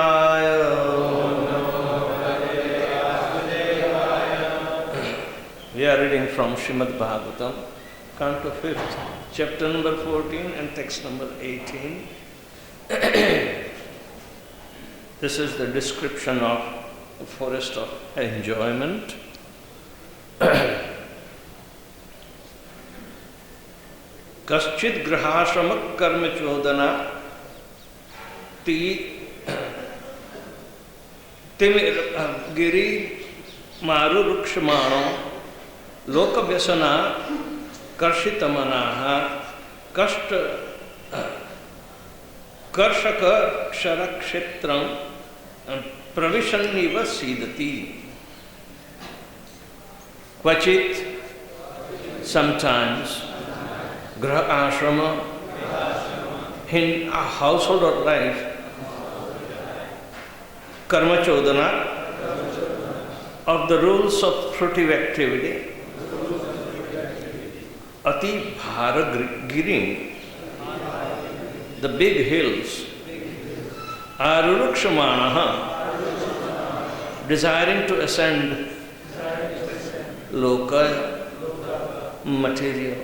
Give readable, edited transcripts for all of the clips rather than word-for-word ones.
We are reading from Srimad Bhagavatam, Canto 5th, chapter number 14 and text number 18. This is the description of the forest of enjoyment. Kaschit grahashramak karma chodana giri maru rukshamano lokavyasana karshitamanaha kashta karshaka ksharakshetram pravishanniva sidati. Kvachit, sometimes, graha ashrama, in a household or life, karma chodana, of the rules of fruitive activity, ati bhara girim, the big hills, arurukshamanaha, desiring to ascend loka, material,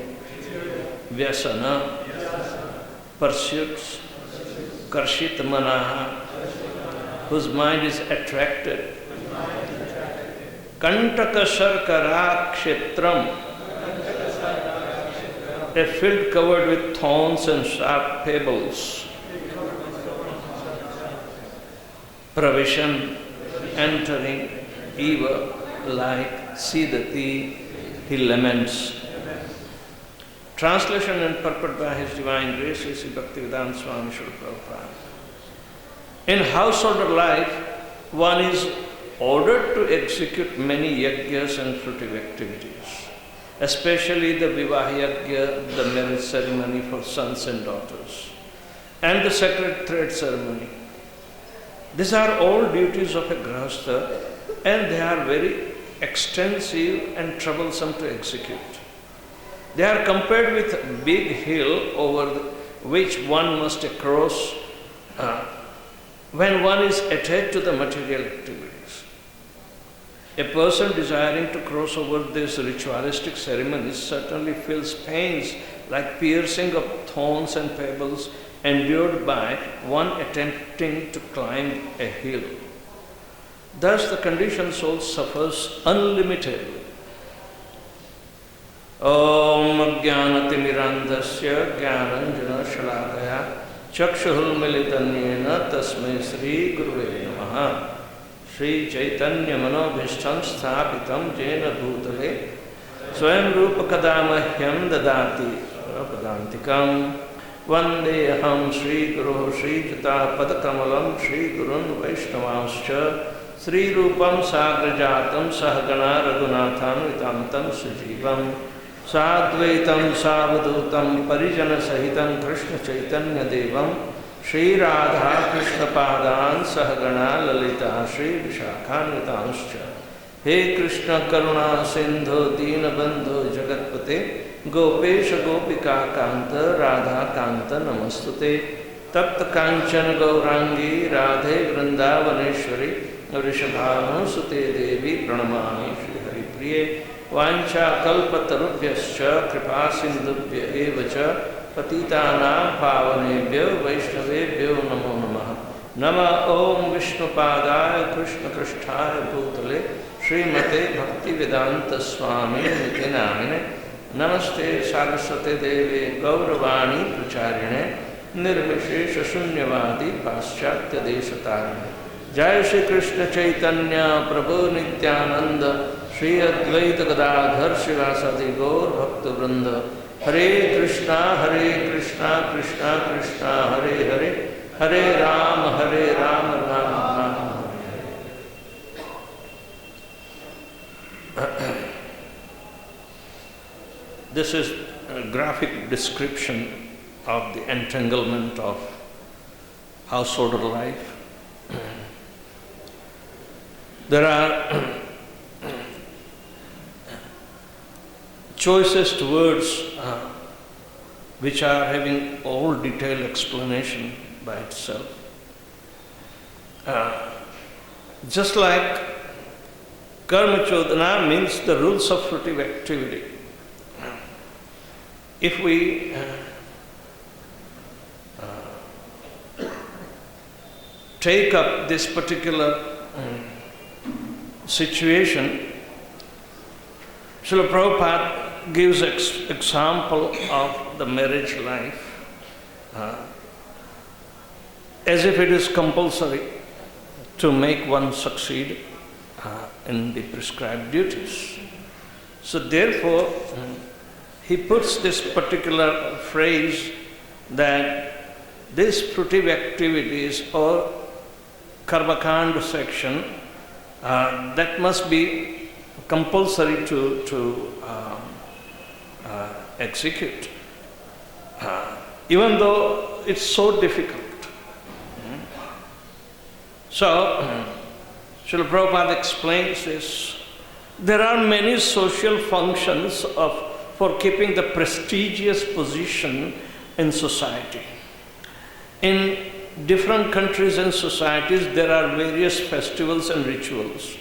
vyasana, pursuits, karshit manaha, whose mind is attracted, kantaka sarkara kshetram, a field covered with thorns and sharp pebbles, pravishan, entering, eva, like sidati, he laments. Translation and purport by His Divine Grace, Sri Bhaktivedanta Swami Srila Prabhupada. In household life, one is ordered to execute many yajnas and fruitive activities, especially the Vivah Yajna, the marriage ceremony for sons and daughters, and the sacred thread ceremony. These are all duties of a grahastha, and they are very extensive and troublesome to execute. They are compared with a big hill over which one must cross when one is attached to the material activities. A person desiring to cross over these ritualistic ceremonies certainly feels pains like piercing of thorns and pebbles endured by one attempting to climb a hill. Thus the conditioned soul suffers unlimitedly. Om Jnanatimirandasya Jnananjana Shalakaya Chakshahul Militanyena Tasmai Sri Guruve Namaha. Sri Chaitanya Manobhishtam Sthapitam Jena Bhutale Swayam Rupa Kadamahyam Dadati Padantikam Vandeham Sri Guru Sri Jata Padakamalam Sri Gurun Vaishnavascha Sri Rupam Sagrajatam Sahagana Raghunathan Vitamtam Sujivam Sadvaitam Savadutam Parijana Sahitam Krishna Chaitanya Devam Shri Radha Krishna Padan Sahagana Lalita Shri Vishakhan Vitanscha. He Krishna Karuna Sindhu Dina Bandhu Jagatpate Gopesha Gopika Kanta Radha Kanta Namastute Tapta Kanchana Gaurangi Radhe Vrindavaneshwari Rishabhanu Sute Devi Pranamami Shri Hari Priya Vancha Kalpatarubhyascha Kripa Sindhubhya Evacha Patitanam Pavanebhyo Vaishnavebhyo Namo Namaha. Nama Om Vishnupadaya Krishna Krishtaya Bhutale Srimate Bhaktivedanta Swami Niti Namine Namaste Saraswate Devi Gauravani Pracharine Nirvishesha Shunyavadi Paschatya Deshatarine. Jai Shri Krishna Chaitanya Prabhu Nityananda Shri Advaita Gadadhar Shivasadi Gaur Bhakta Vrinda. Hare Krishna Krishna Krishna Hare Hare Hare Rama Rama Rama. This is a graphic description of the entanglement of household life. There are choicest words which are having all detailed explanation by itself. just like karma chodhana means the rules of fruitive activity. If we take up this particular situation, Srila Prabhupada gives example of the marriage life as if it is compulsory to make one succeed in the prescribed duties. So therefore, he puts this particular phrase that these fruitive activities or karmakanda section that must be compulsory to execute, even though it's so difficult. So, Srila Prabhupada explains this. There are many social functions for keeping the prestigious position in society. In different countries and societies, there are various festivals and rituals.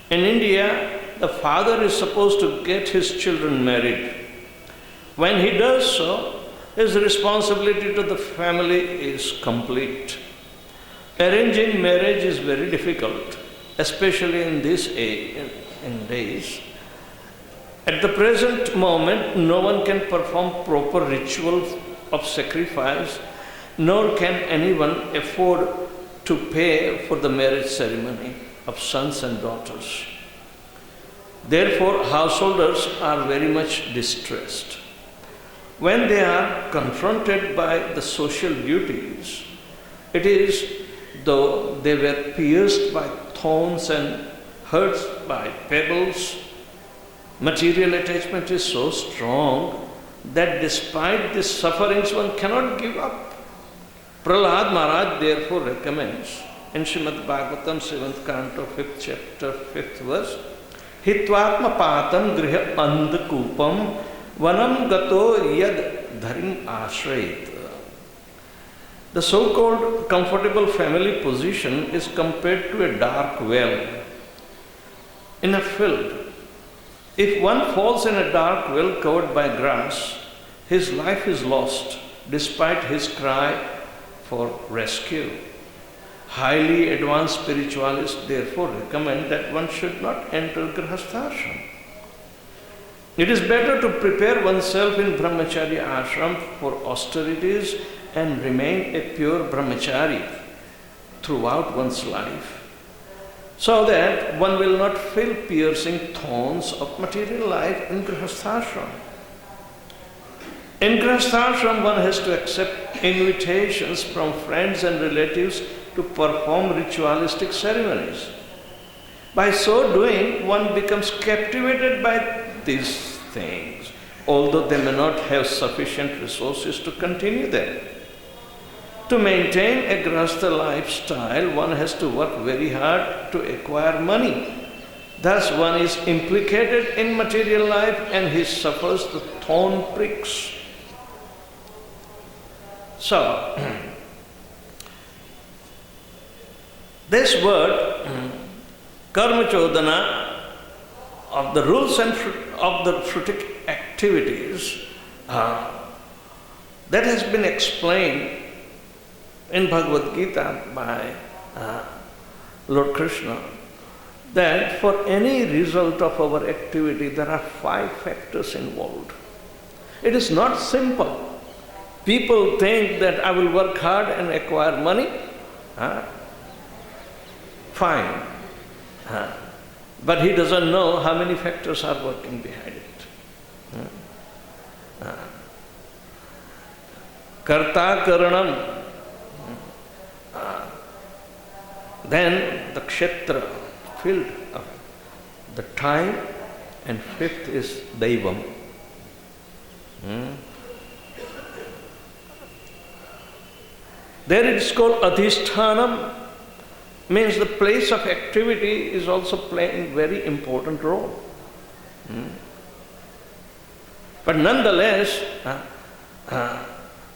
In India, the father is supposed to get his children married. When he does so, his responsibility to the family is complete. Arranging marriage is very difficult, especially in this age, in days. At the present moment, no one can perform proper ritual of sacrifice, nor can anyone afford to pay for the marriage ceremony of sons and daughters. Therefore, householders are very much distressed. When they are confronted by the social duties, it is though they were pierced by thorns and hurt by pebbles. Material attachment is so strong that despite these sufferings one cannot give up. Prahlad Maharaj therefore recommends in Srimad Bhagavatam 7th canto 5th chapter 5th verse, Hitvatma patam griha andakupam vanam gato yad dharim ashrayit. The so-called comfortable family position is compared to a dark well in a field. If one falls in a dark well covered by grass, his life is lost despite his cry for rescue. Highly advanced spiritualists therefore recommend that one should not enter grihasthashram. It is better to prepare oneself in brahmacharya ashram for austerities and remain a pure brahmachari throughout one's life, so that one will not feel piercing thorns of material life in grihasthashram. In grihasthashram, one has to accept invitations from friends and relatives to perform ritualistic ceremonies. By so doing, one becomes captivated by these things, although they may not have sufficient resources to continue them. To maintain a grihastha lifestyle, one has to work very hard to acquire money. Thus, one is implicated in material life and he suffers the thorn pricks. So, this word, karma chodhana, of the rules and of the fruitic activities, that has been explained in Bhagavad Gita by Lord Krishna, that for any result of our activity, there are 5 factors involved. It is not simple. People think that I will work hard and acquire money. Fine. But he doesn't know how many factors are working behind it. Karta karanam. Then the kshetra, field of the time, and 5th is daivam. There it is called adhishthanam, means the place of activity is also playing very important role. But nonetheless,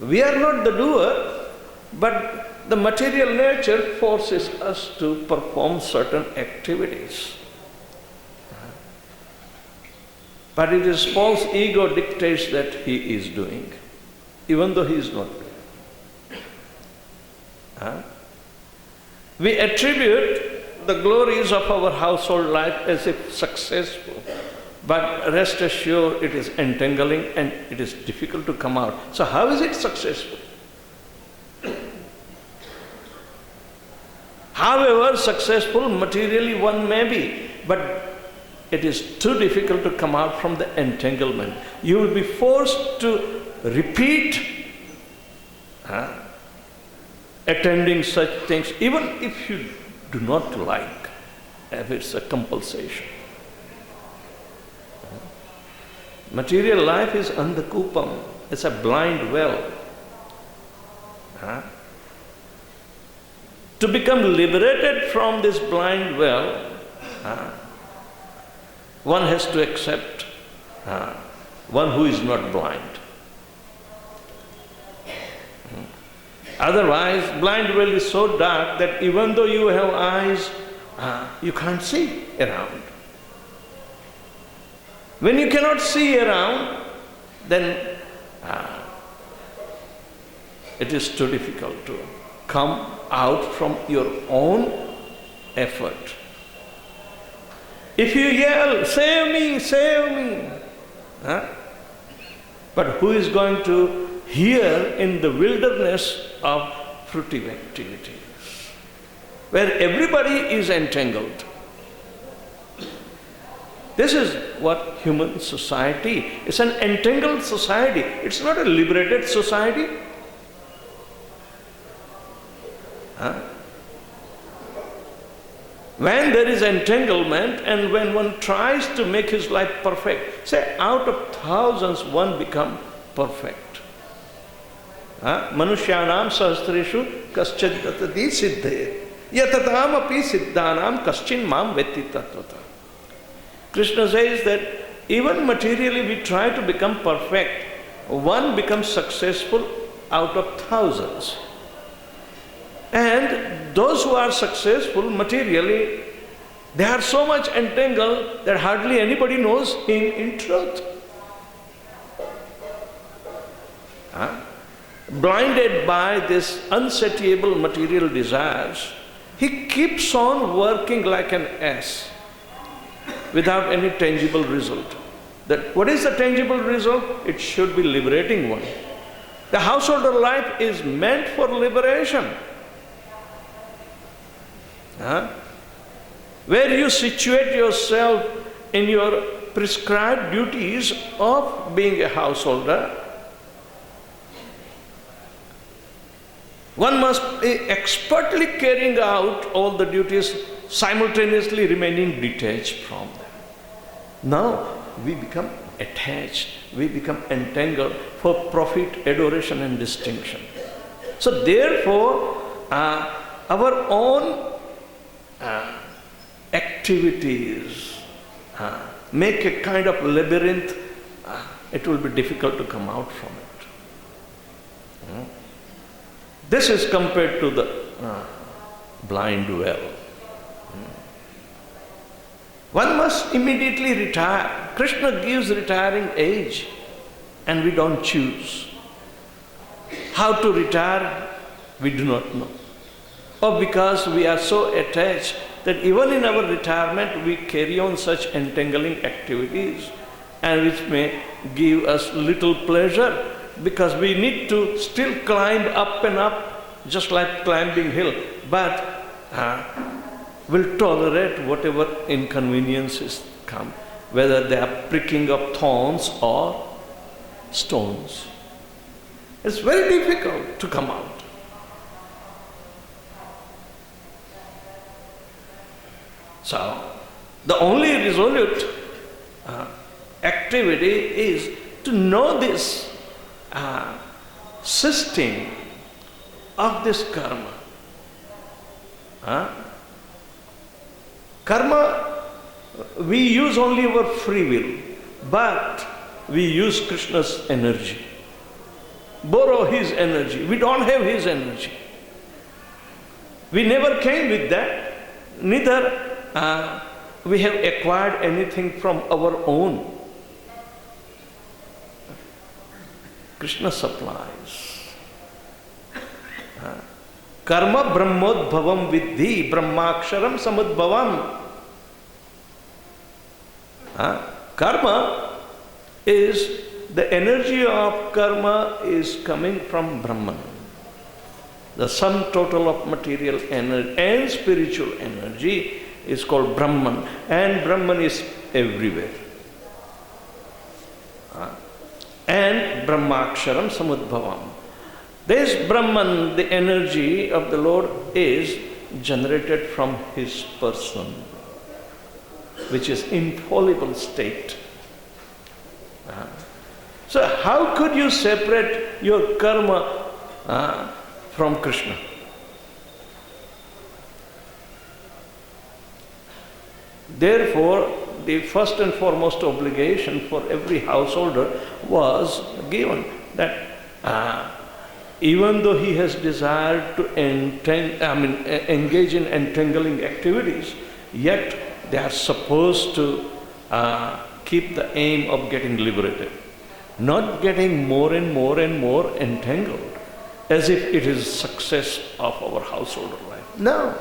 we are not the doer, but The material nature forces us to perform certain activities. But it is false ego dictates that he is doing, even though he is not doing. We attribute the glories of our household life as if successful, but rest assured it is entangling and it is difficult to come out. So how is it successful? However successful materially one may be, but it is too difficult to come out from the entanglement. You will be forced to repeat attending such things, even if you do not like, if it's a compulsion. Material life is andhakupam, it's a blind well. To become liberated from this blind well, one has to accept one who is not blind. Otherwise, blind well is so dark that even though you have eyes, you can't see around. When you cannot see around, then it is too difficult to come out from your own effort. If you yell, "Save me, save me," but who is going to hear in the wilderness of fruitive activities, where everybody is entangled? This is what human society is, an entangled society. It's not a liberated society. When there is entanglement and when one tries to make his life perfect, say out of thousands one become perfect. Manushyanam sahasreshu kaschid tatati siddhe yatatam api siddhanam kaschin mam vetti tatvata. Krishna says that even materially we try to become perfect, one becomes successful out of thousands. And those who are successful materially, they are so much entangled that hardly anybody knows him in truth. Blinded by this unsatiable material desires, he keeps on working like an ass without any tangible result. That what is the tangible result? It should be liberating one. The householder life is meant for liberation. Where you situate yourself in your prescribed duties of being a householder, one must be expertly carrying out all the duties, simultaneously remaining detached from them. Now we become attached, we become entangled for profit, adoration and distinction. So therefore, our own activities make a kind of labyrinth. It will be difficult to come out from it. This is compared to the blind well. One must immediately retire. Krishna gives retiring age and we don't choose. How to retire, we do not know. Or because we are so attached that even in our retirement we carry on such entangling activities and which may give us little pleasure because we need to still climb up and up just like climbing hill, but will tolerate whatever inconveniences come, whether they are pricking of thorns or stones. It's very difficult to come out. So, the only resolute activity is to know this system of this karma. Karma, we use only our free will, but we use Krishna's energy. Borrow his energy. We don't have his energy. We never came with that. Neither we have acquired anything from our own. Krishna supplies. Karma brahmodbhavam vidhi brahmaksharam samudbhavam. Karma is, the energy of karma is coming from Brahman. The sum total of material energy and spiritual energy is called Brahman, and Brahman is everywhere. And Brahmaksharam samudbhavam. This Brahman, the energy of the Lord, is generated from His person, which is infallible state. So how could you separate your karma from Krishna? Therefore, the first and foremost obligation for every householder was given that even though he has desired to engage in entangling activities, yet they are supposed to keep the aim of getting liberated, not getting more and more and more entangled, as if it is success of our householder life. No.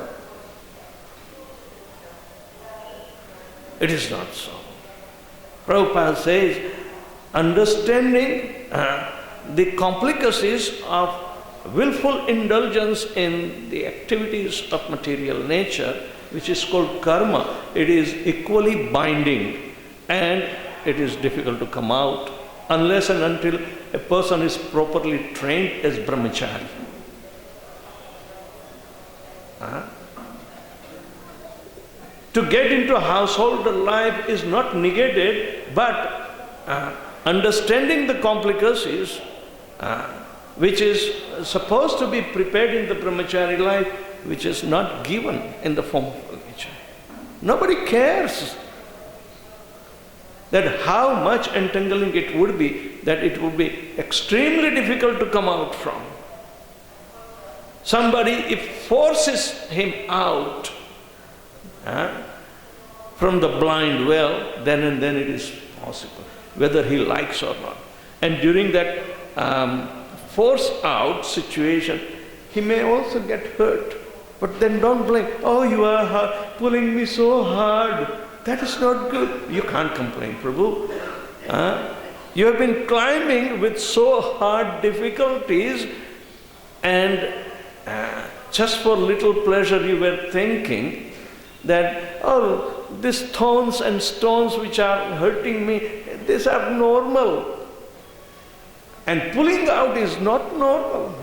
It is not so. Prabhupada says, understanding the complicacies of willful indulgence in the activities of material nature, which is called karma, it is equally binding and it is difficult to come out unless and until a person is properly trained as brahmachari. To get into householder life is not negated, but understanding the complicacies, which is supposed to be prepared in the brahmachari life, which is not given in the form of brahmachari. Nobody cares that how much entangling it would be, that it would be extremely difficult to come out from. Somebody, if forces him out from the blind well, then and then it is possible, whether he likes or not. And during that force out situation, he may also get hurt. But then don't blame, oh, you are pulling me so hard. That is not good. You can't complain, Prabhu. You have been climbing with so hard difficulties, and just for little pleasure you were thinking that, oh, these thorns and stones which are hurting me, these are normal. And pulling out is not normal.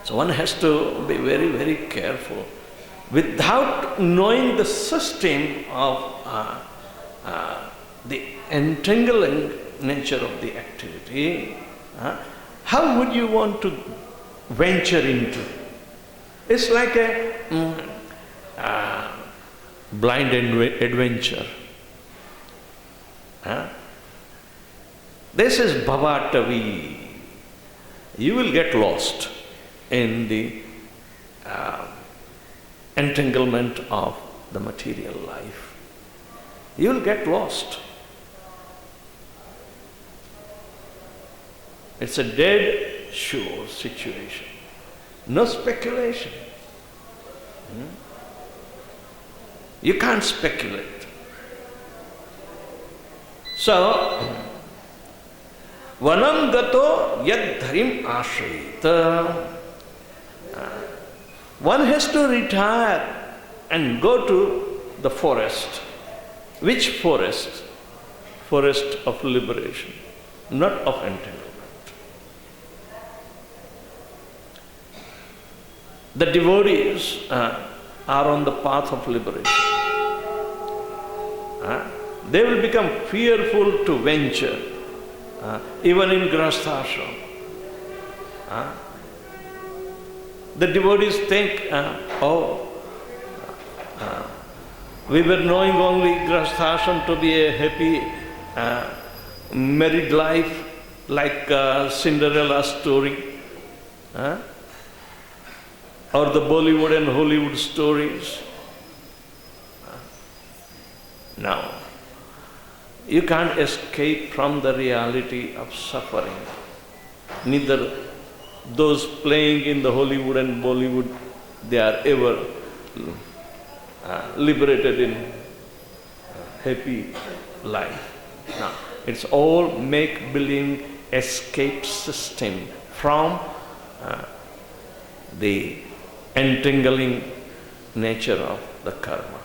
So one has to be very, very careful. Without knowing the system of the entangling nature of the activity, how would you want to venture into? It's like a blind adventure. This is bhavatavi. You will get lost in the entanglement of the material life. You will get lost. It's a dead sure situation. No speculation. You can't speculate. So, vanam gato yad dharim ashrayita. One has to retire and go to the forest. Which forest? Forest of liberation, not of entanglement. The devotees are on the path of liberation. They will become fearful to venture, even in grahasthashram. The devotees think, we were knowing only grahasthashram to be a happy married life, like Cinderella's story. Huh? Or the Bollywood and Hollywood stories. No. You can't escape from the reality of suffering. Neither those playing in the Hollywood and Bollywood, they are ever liberated in happy life. No. It's all make-believe escape system from the entangling nature of the karma.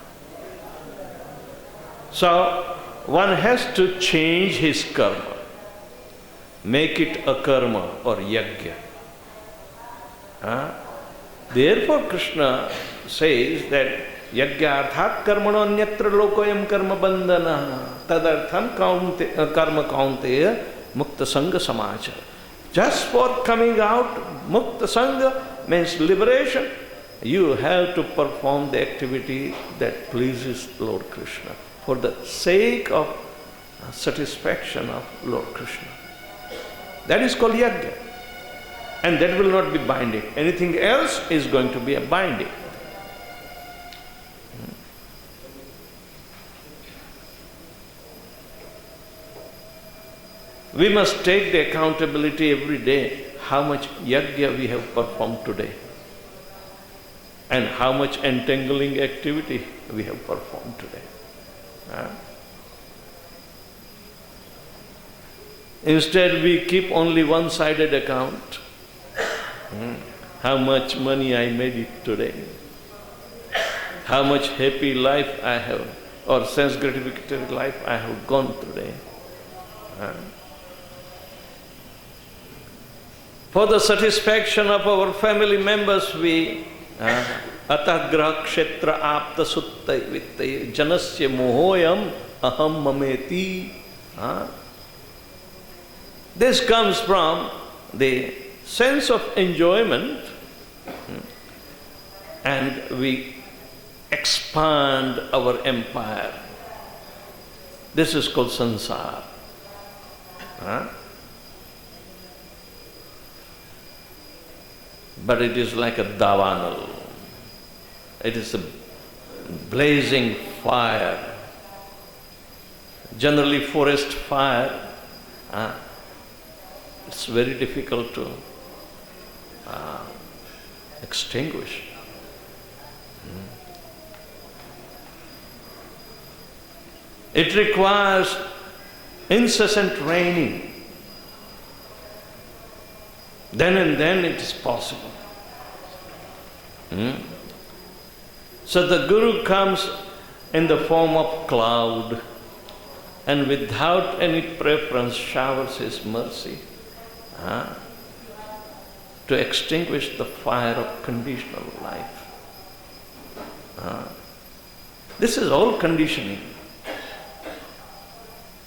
So, one has to change his karma, make it a karma or yajna. Therefore, Krishna says that yajna karmano anyatra lokoyam karma bandhana tadartham karma kaunteya mukta sangha samacha. Just for coming out, mukta sangha means liberation. You have to perform the activity that pleases Lord Krishna for the sake of satisfaction of Lord Krishna. That is called yajna. And that will not be binding. Anything else is going to be a binding. We must take the accountability every day how much yajna we have performed today and how much entangling activity we have performed today. Instead, we keep only one-sided account. How much money I made it today, how much happy life I have, or sense gratificatory life I have gone today. For the satisfaction of our family members, we atah graha kshetra apta suttai vittai janasya mohoyam aham mameti. This comes from the sense of enjoyment, and we expand our empire. This is called sansar. But it is like a davanal. It is a blazing fire. Generally, forest fire, it's very difficult to extinguish. It requires incessant raining. Then and then it is possible. So the Guru comes in the form of cloud and without any preference showers his mercy to extinguish the fire of conditional life. This is all conditioning.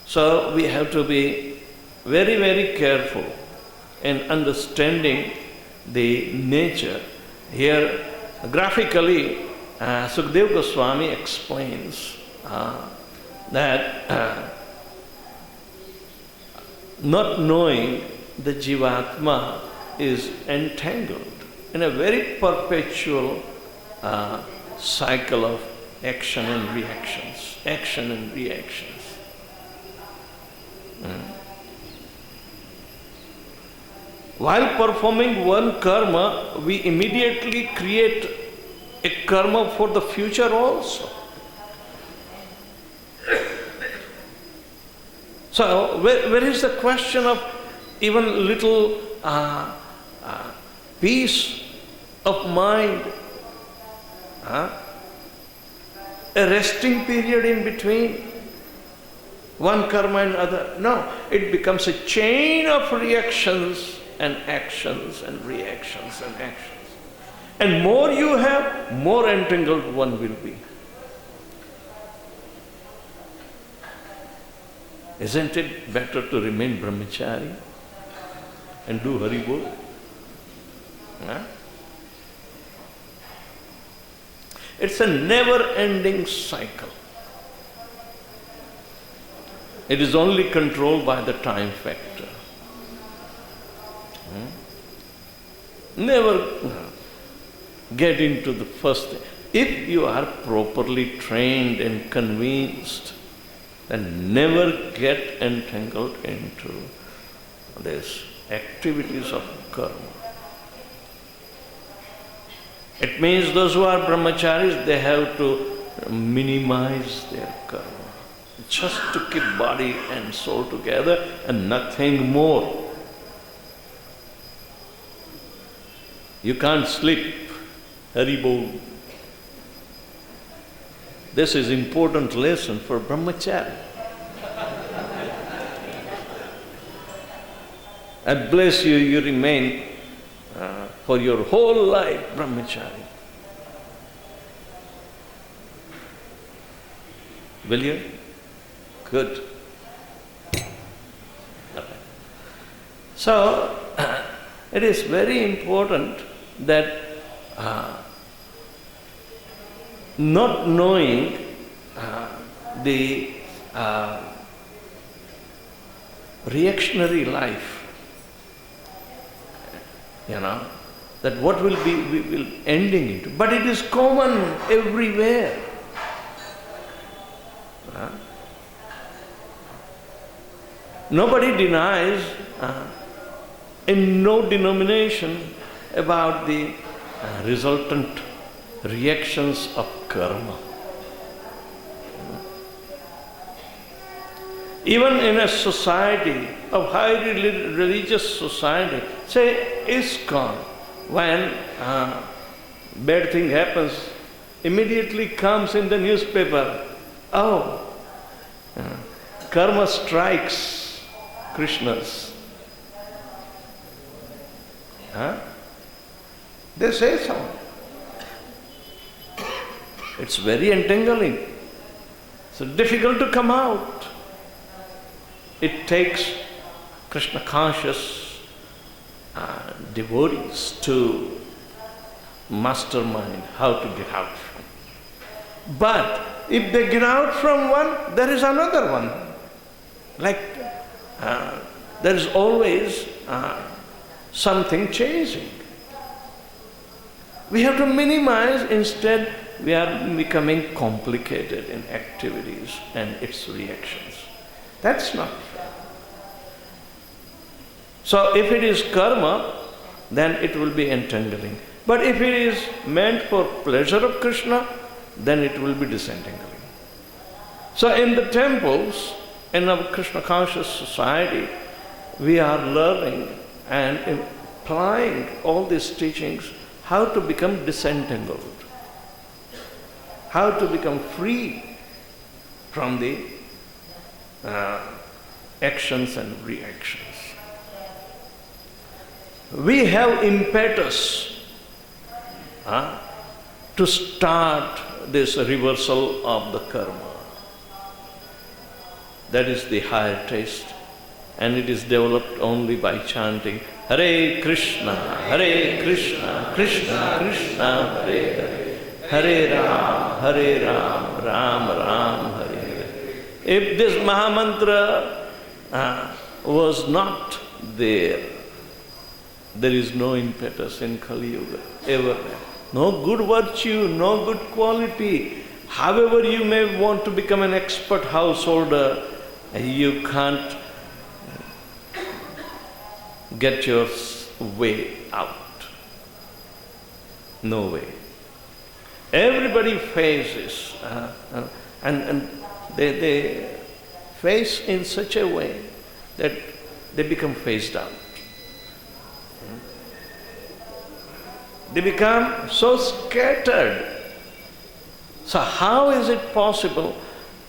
So we have to be very, very careful in understanding the nature. Here, graphically, Sukadeva Goswami explains that not knowing the Jivatma is entangled in a very perpetual cycle of action and reactions, action and reactions. While performing one karma, we immediately create a karma for the future also. So, where is the question of even little peace of mind? A resting period in between one karma and other. No, it becomes a chain of reactions and actions and reactions and actions. And more you have, more entangled one will be. Isn't it better to remain brahmachari and do Haribol? It's a never-ending cycle. It is only controlled by the time factor. Never get into the first thing. If you are properly trained and convinced, then never get entangled into these activities of karma. It means those who are brahmacharis, they have to minimize their karma, just to keep body and soul together and nothing more. You can't sleep. Haribol. This is important lesson for brahmachari. And bless you, you remain for your whole life brahmachari. Will you? Good. So, it is very important that not knowing the reactionary life, that what will be we will ending into. But it is common everywhere. Nobody denies in no denomination about the resultant reactions of karma. Even in a society of highly religious society, say ISKCON, when bad thing happens, immediately comes in the newspaper, karma strikes Krishnas. They say so. It's very entangling. So difficult to come out. It takes Krishna conscious devotees to mastermind how to get out from. But if they get out from one, there is another one. Like there is always something changing. We have to minimize, instead we are becoming complicated in activities and its reactions. That's not fair. So if it is karma, then it will be entangling. But if it is meant for pleasure of Krishna, then it will be disentangling. So in the temples, in our Krishna conscious society, we are learning and applying all these teachings, how to become disentangled, how to become free from the actions and reactions. We have impetus to start this reversal of the karma. That is the higher taste, and it is developed only by chanting Hare Krishna, Krishna Krishna, Hare Hare, Hare Ram, Ram Ram, Hare Hare. If this Mahamantra was not there, there is no impetus in Kali Yuga, ever. No good virtue, no good quality. However you may want to become an expert householder, you can't get your way out. No way. Everybody faces, and they face in such a way that they become phased out. They become so scattered. So how is it possible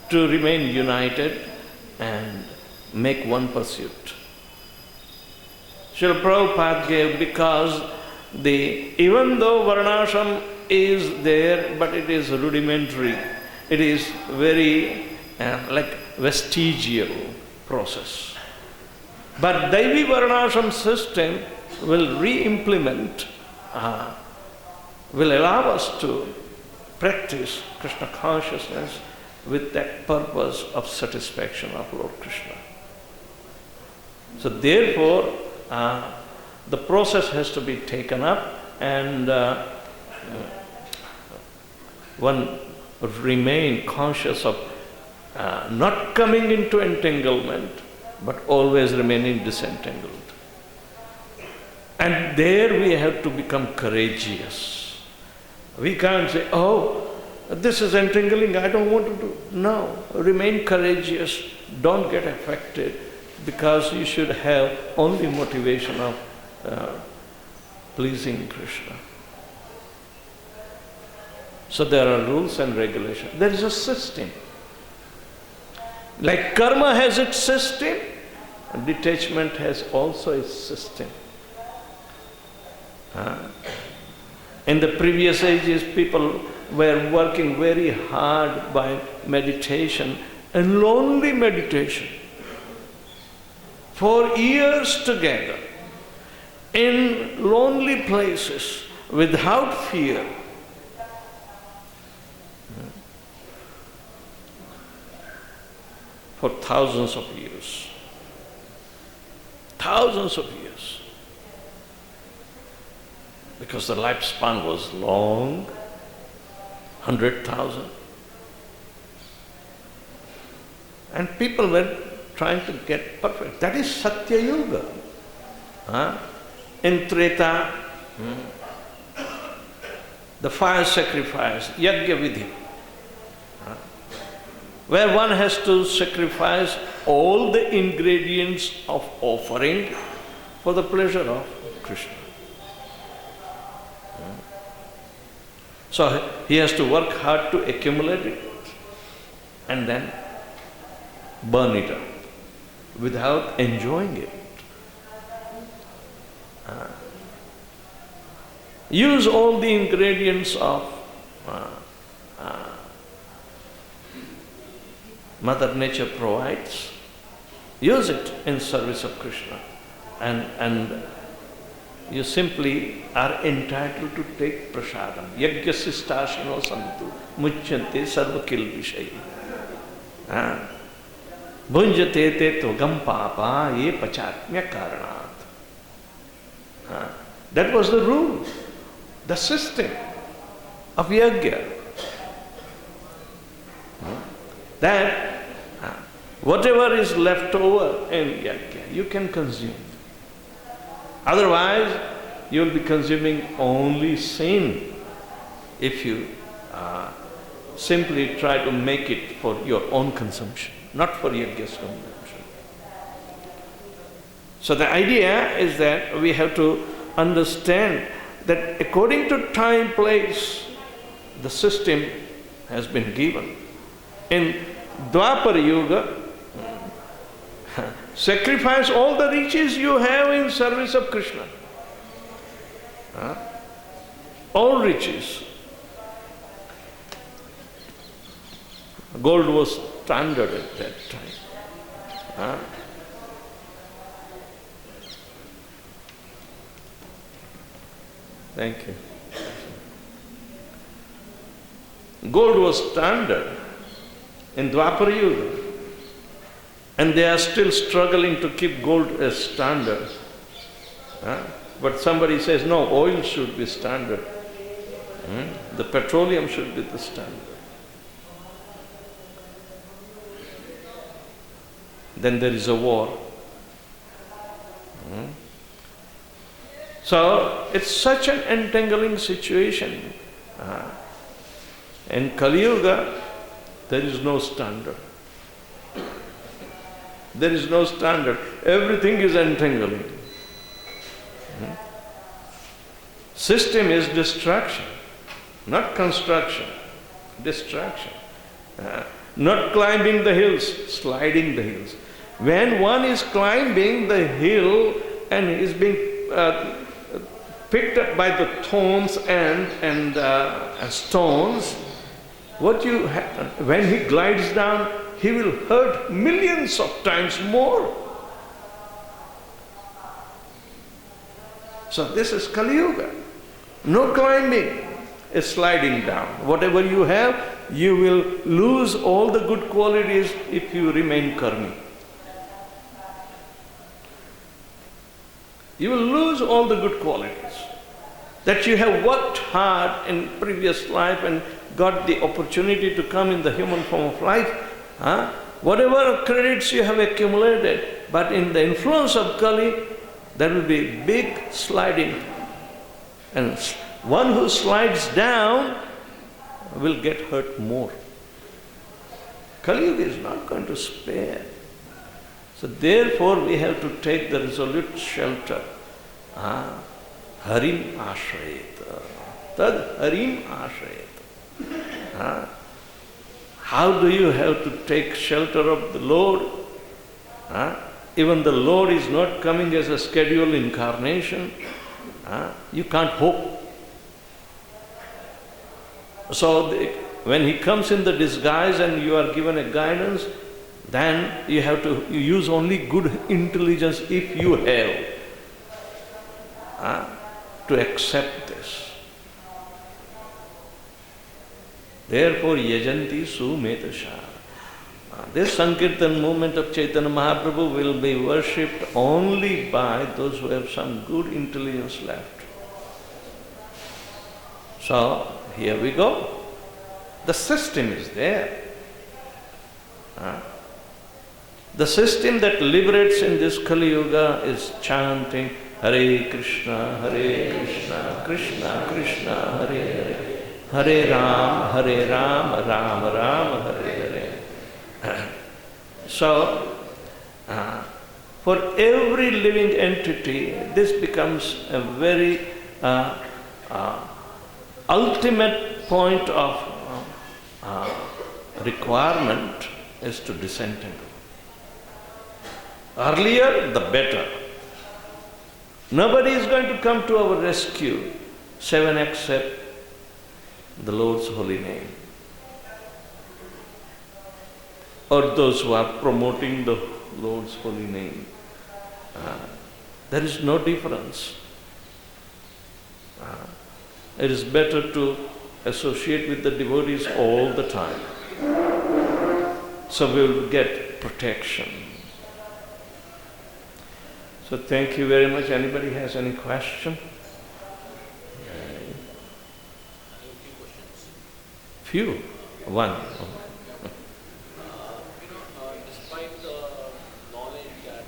to remain united and make one pursuit? Srila Prabhupada gave, because even though Varnashram is there, but it is rudimentary. It is very like vestigial process. But Daivi Varnashram system will re-implement, will allow us to practice Krishna consciousness with that purpose of satisfaction of Lord Krishna. So therefore, the process has to be taken up, and one remain conscious of not coming into entanglement, but always remaining disentangled. And there we have to become courageous. We can't say, oh, this is entangling, I don't want to do. No, remain courageous, don't get affected, because you should have only motivation of pleasing Krishna. So there are rules and regulations. There is a system. Like karma has its system, detachment has also its system. In the previous ages, people were working very hard by meditation, and lonely meditation, for years together, in lonely places, without fear. For thousands of years. Thousands of years. Because the lifespan was long, 100,000. And people were trying to get perfect. That is Satya Yuga. In Treta, the fire sacrifice, Yajna Vidhi, where one has to sacrifice all the ingredients of offering for the pleasure of Krishna. So he has to work hard to accumulate it and then burn it up without enjoying it. Use all the ingredients of Mother Nature provides. Use it in service of Krishna, and you simply are entitled to take prasadam. Yajnasistashino santu muchyante sarvakil vishayi. Bhunjate te tvagam papa ye pachatmya karanat. That was the rule, the system of yajna. That whatever is left over in yajna, you can consume. Otherwise, you will be consuming only sin if you simply try to make it for your own consumption, not for yajna's consumption. So the idea is that we have to understand that according to time, place, the system has been given. In Dwapara Yuga, sacrifice all the riches you have in service of Krishna. All riches. Gold was standard at that time. Thank you. Gold was standard in Dwapara Yuga, and they are still struggling to keep gold as standard. But somebody says, no, oil should be standard. The petroleum should be the standard. Then there is a war. So it's such an entangling situation. In Kali Yuga, there is no standard. There is no standard. Everything is entangling. System is destruction, not construction. Destruction. Not climbing the hills, sliding the hills. When one is climbing the hill and is being picked up by the thorns and stones, when he glides down, he will hurt millions of times more. So this is Kali Yuga. No climbing, it's sliding down. Whatever you have, you will lose all the good qualities if you remain karmi. You will lose all the good qualities that you have worked hard in previous life and got the opportunity to come in the human form of life. Whatever credits you have accumulated, but in the influence of Kali, there will be big sliding. And one who slides down will get hurt more. Kali Yuga is not going to spare. So therefore we have to take the resolute shelter. Harim ashrayet. Tad harim ashrayet. How do you have to take shelter of the Lord? Even the Lord is not coming as a scheduled incarnation. You can't hope. So when he comes in the disguise and you are given a guidance, then you have to use only good intelligence if you have to accept this. Therefore, yajanti sumetasha. This Sankirtan movement of Chaitanya Mahaprabhu will be worshipped only by those who have some good intelligence left. So, here we go. The system is there. The system that liberates in this Kali Yuga is chanting Hare Krishna, Krishna Krishna, Hare Hare. Hare Ram, Ram Ram, Hare Hare. So, for every living entity, this becomes a very ultimate point of requirement is to descend into. Earlier, the better. Nobody is going to come to our rescue, save except the Lord's holy name, or those who are promoting the Lord's holy name. There is no difference. It is better to associate with the devotees all the time, so we will get protection. So thank you very much. Anybody has any question? Few. One. Despite the knowledge that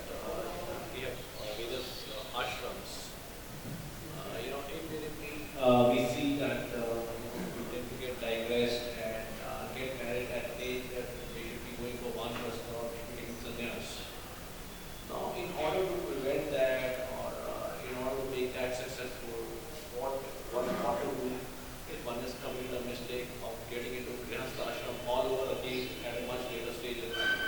we have various ashrams, invariably we see that we tend to get digressed and get married at an age that they should be going for one person or taking sannyas. Now, in order to prevent that or in order to make that successful, what one ought to do if one is committing the mistake of getting into Grihastha ashram all over again at a much later stage in life?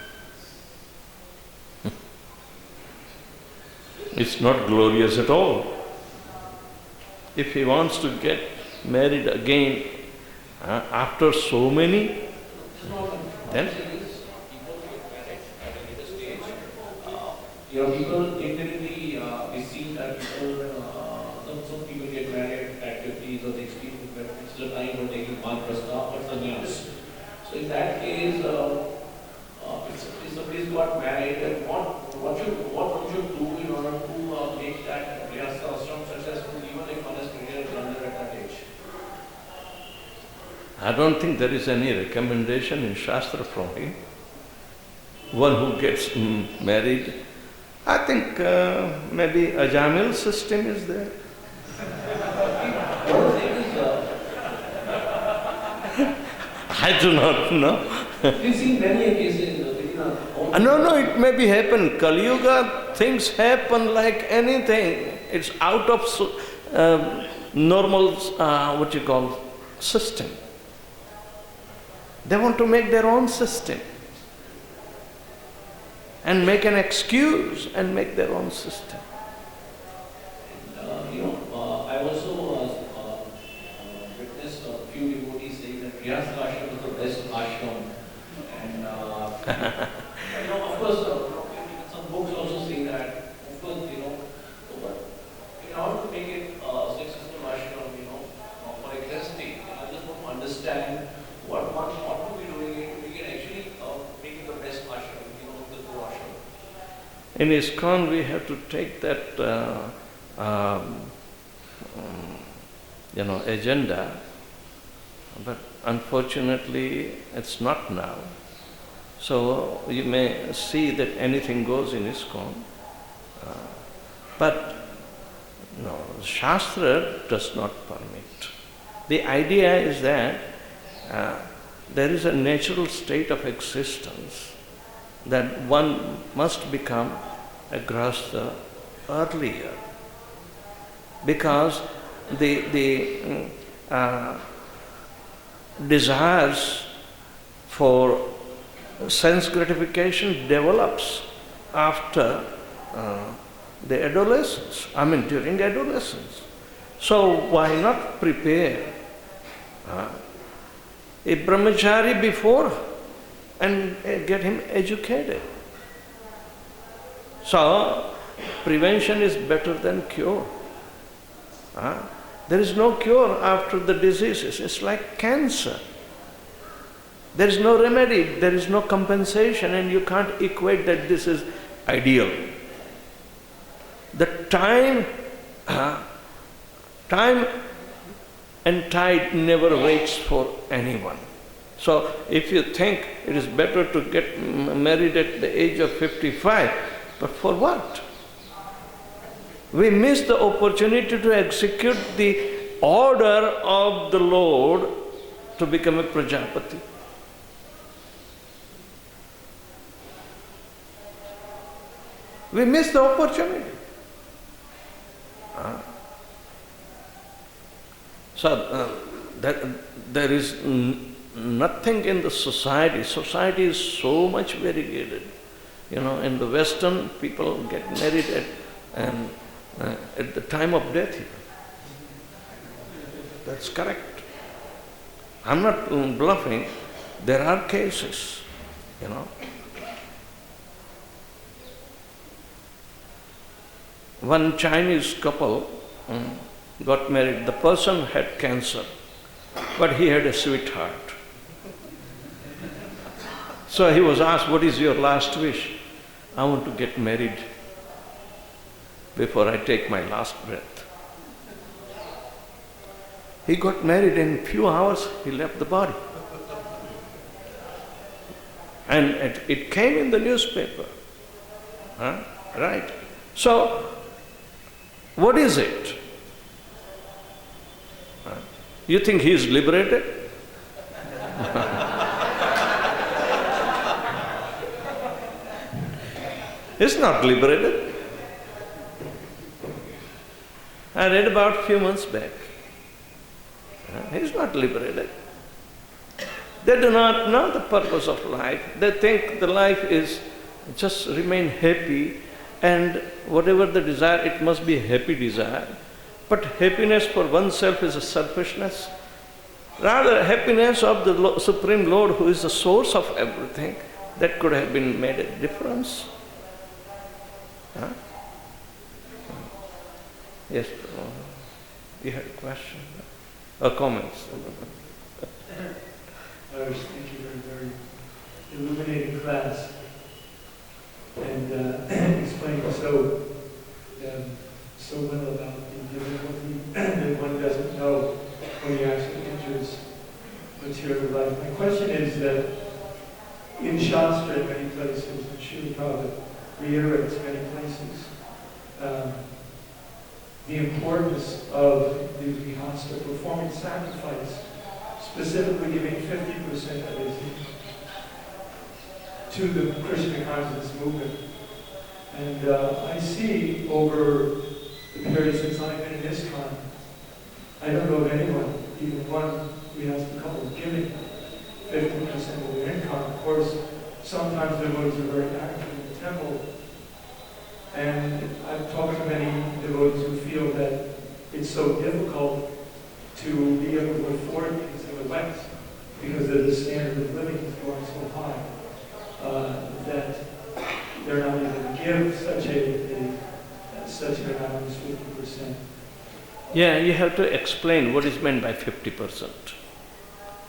It's not glorious at all. If he wants to get married again after so many, then people get married at a later stage. People invariably we see that some people get married at 50s or 60s, but it's the time for taking one prastha or sannyas. So in that case, if somebody got married, then what one should do in order to make that Grihastha ashram successful, even if one is prepared to under at that age? I don't think there is any recommendation in Shastra from him. One who gets married, I think maybe Ajamil system is there. I do not know. We've seen many cases. No, it may be happen. Kali Yuga, things happen like anything. It's out of normal, system. They want to make their own system and make an excuse and make their own system. I also witnessed a few devotees saying that Grihastha ashram is the best ashram. And of course, some books also say that, of course, but in order to make it a successful ashram, for existing, I just want to understand what one ought to be doing if we can actually make it the best ashram, the true ashram. In ISKCON, we have to take that um, agenda, but unfortunately it's not now. So you may see that anything goes in ISKCON, but no, Shastra does not permit. The idea is that there is a natural state of existence that one must become a grahastha earlier, because the desires for sense gratification develops after the adolescence, during adolescence. So why not prepare a brahmachari before and get him educated? So prevention is better than cure. There is no cure after the diseases. It's like cancer. There is no remedy, there is no compensation, and you can't equate that this is ideal. The time and tide never waits for anyone. So if you think it is better to get married at the age of 55, but for what? We miss the opportunity to execute the order of the Lord to become a Prajapati. We miss the opportunity. So there is nothing in the society. Society is so much variegated. In the Western, people get married at the time of death. That's correct. I'm not bluffing. There are cases, One Chinese couple got married. The person had cancer, but he had a sweetheart. So he was asked, "What is your last wish?" "I want to get married before I take my last breath." He got married, and in a few hours he left the body. And it came in the newspaper. Right? So, what is it? You think he is liberated? He's not liberated. I read about a few months back. He's not liberated. They do not know the purpose of life. They think the life is just remain happy, and whatever the desire, it must be a happy desire. But happiness for oneself is a selfishness. Rather, happiness of the Supreme Lord, who is the source of everything, that could have been made a difference. Yes, you had a question or comments? I was thinking very illuminating class, and explaining so well about the difficulty that one doesn't know when he actually enters material life. My question is that in Shastra, in many places, and Srila Prabhupada reiterates many places, the importance of the grihastha performing sacrifice, specifically giving 50% of his to the Krishna consciousness movement. And I see over the period since I've been in ISKCON, I don't know of anyone, even one grihastha couple, giving 50% of their income. Of course, sometimes devotees are very active in the temple. And I've talked to many devotees who feel that it's so difficult to be able to afford things in the West because the standard of living is going so high that they're not able to give such an amount as 50%. Yeah, you have to explain what is meant by 50%.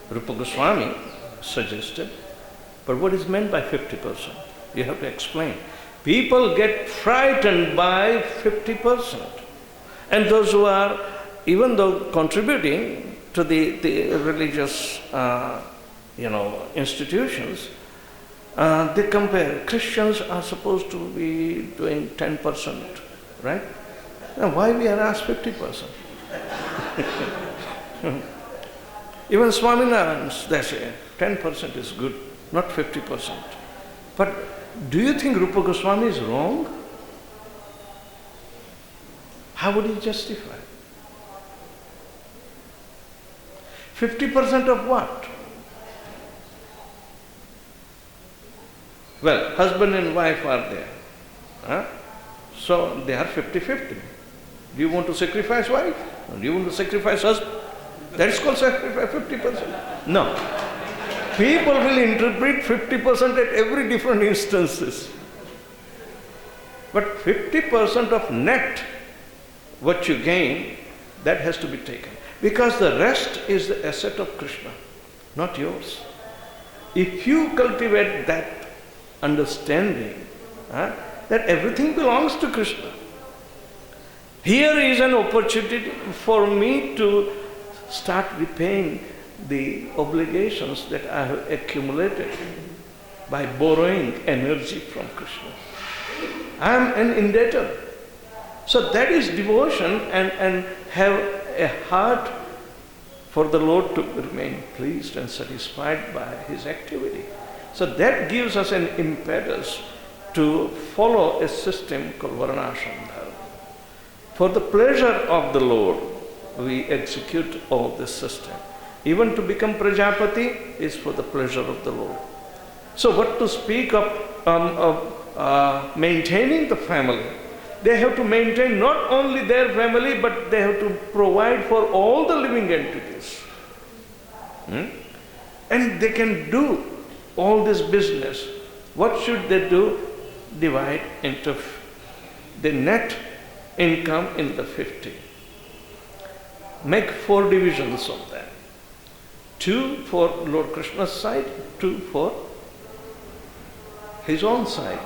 Rupa Goswami suggested, but what is meant by 50%? You have to explain. People get frightened by 50%. And those who are, even though contributing to the religious institutions, they compare. Christians are supposed to be doing 10%, right? Now why we are asked 50%? Even Swaminarayan's, they say 10% is good, not 50%. But do you think Rupa Goswami is wrong? How would he justify? 50% of what? Well, husband and wife are there. Huh? So they are 50-50. Do you want to sacrifice wife? Or do you want to sacrifice husband? That is called sacrifice 50%. No. People will interpret 50% at every different instances. But 50% of net, what you gain, that has to be taken. Because the rest is the asset of Krishna, not yours. If you cultivate that understanding, that everything belongs to Krishna. Here is an opportunity for me to start repaying the obligations that I have accumulated by borrowing energy from Krishna. I am an indebted. So that is devotion and have a heart for the Lord to remain pleased and satisfied by His activity. So that gives us an impetus to follow a system called Varnashram Dharma. For the pleasure of the Lord, we execute all this system. Even to become Prajapati is for the pleasure of the Lord. So what to speak of maintaining the family? They have to maintain not only their family, but they have to provide for all the living entities. And they can do all this business. What should they do? Divide into the net income in the 50. Make 4 divisions of that. 2 for Lord Krishna's side, 2 for his own side.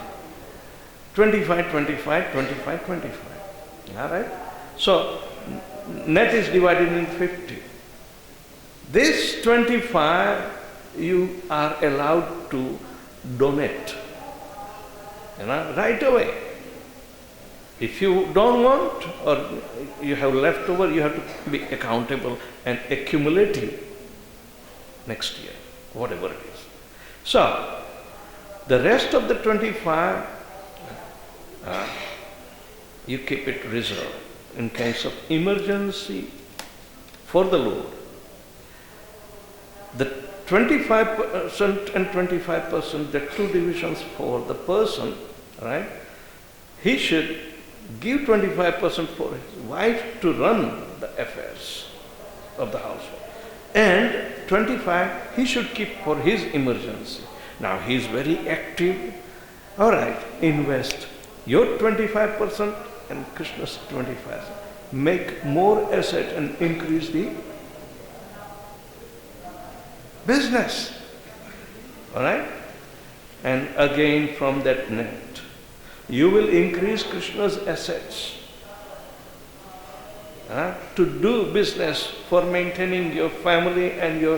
25, 25, 25, 25. All right? So, net is divided in 50. This 25 you are allowed to donate, right away. If you don't want or you have leftover, you have to be accountable and accumulating next year, whatever it is. So, the rest of the 25, you keep it reserved in case of emergency for the Lord. The 25% and 25%, the 2 divisions for the person, right? He should give 25% for his wife to run the affairs of the household. And 25 he should keep for his emergency. Now he is very active. All right, invest your 25% and Krishna's 25%. Make more asset and increase the business. All right? And again from that net, you will increase Krishna's assets to do business for maintaining your family and your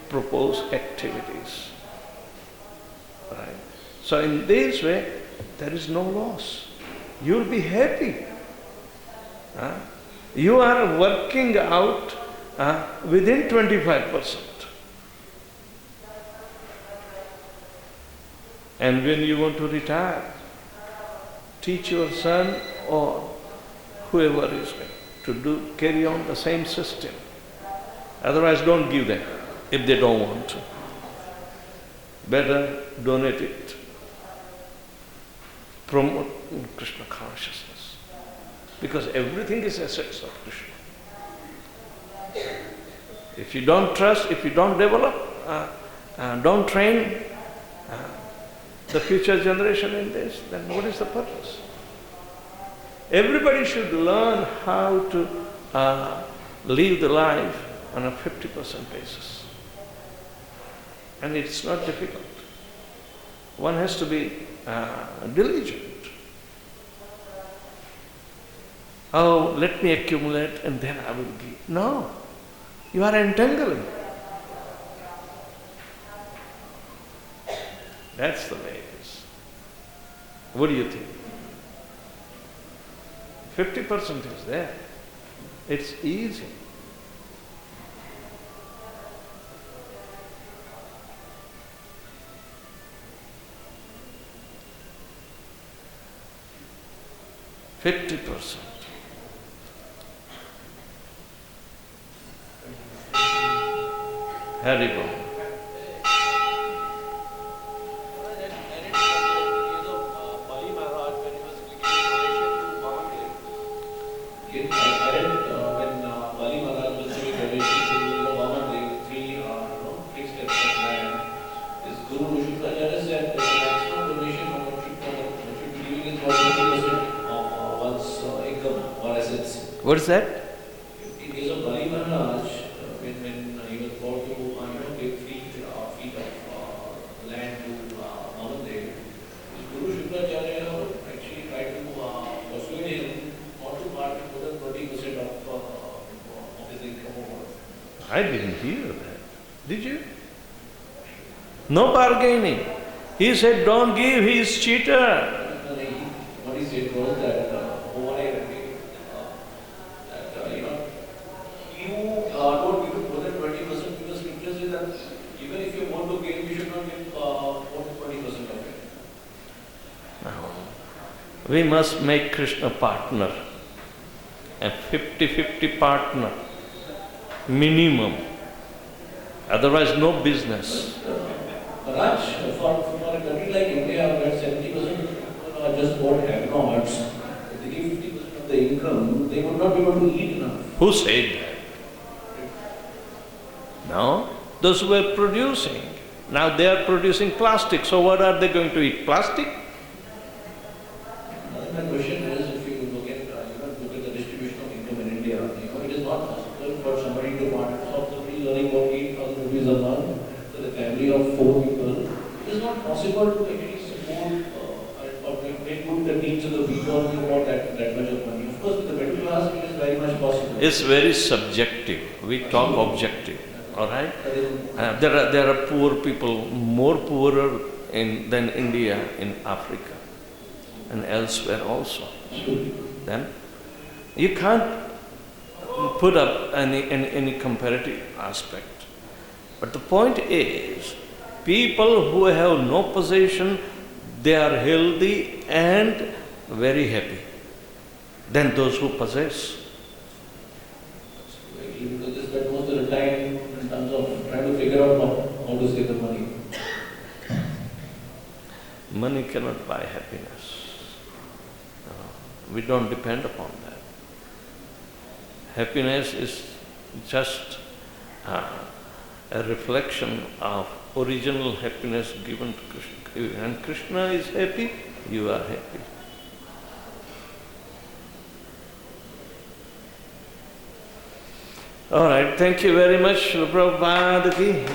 proposed activities. Right? So in this way, there is no loss. You will be happy. You are working out within 25%. And when you want to retire, teach your son or whoever is to carry on the same system. Otherwise, don't give them if they don't want to. Better donate it. Promote Krishna consciousness. Because everything is assets of Krishna. If you don't trust, if you don't develop, don't train the future generation in this, then what is the purpose? Everybody should learn how to live the life on a 50% basis. And it's not difficult. One has to be diligent. oh, let me accumulate and then I will give. No, you are entangling. That's the way it is. What do you think? 50% is there. It's easy. %50. Haribol. What is that? In case of Bali Maharaj, when he was about to give 3 feet of land to Mahadev, his Guru Shukracharya actually tried to persuade him not to part with more than 20% of his income. I didn't hear that. Did you? No bargaining. He said, don't give, he is cheater. What he said was that don't give more than 20% because scripture says that even if you want to gain, you should not give more than 20% of it. No. We must make Krishna partner, a 50-50 partner, minimum. Otherwise, no business. Raj, for a country like India, where 70% of people are just poor have-nots, if they give 50% of the income, they would not be able to eat enough. Who said that? No, those who were producing. Now they are producing plastic, so what are they going to eat? Plastic? My question is, if you look at the distribution of income in India, it is not possible for somebody to want somebody earning about 8,000 rupees a month with a family of 4 people. It is not possible to actually support or make good the needs of the people without that much of money. Of course, with the middle class, it is very much possible. It's very subjective. We talk objective. All right? There are poor people, more poorer than India in Africa and elsewhere also. Then you can't put up any comparative aspect. But the point is, people who have no possession, they are healthy and very happy than those who possess. Because they spend most of the time in terms of trying to figure out how to save the money. Money cannot buy happiness. We don't depend upon that. Happiness is just a reflection of original happiness given to Krishna. And Krishna is happy, you are happy. All right, thank you very much, Prabhupada ki.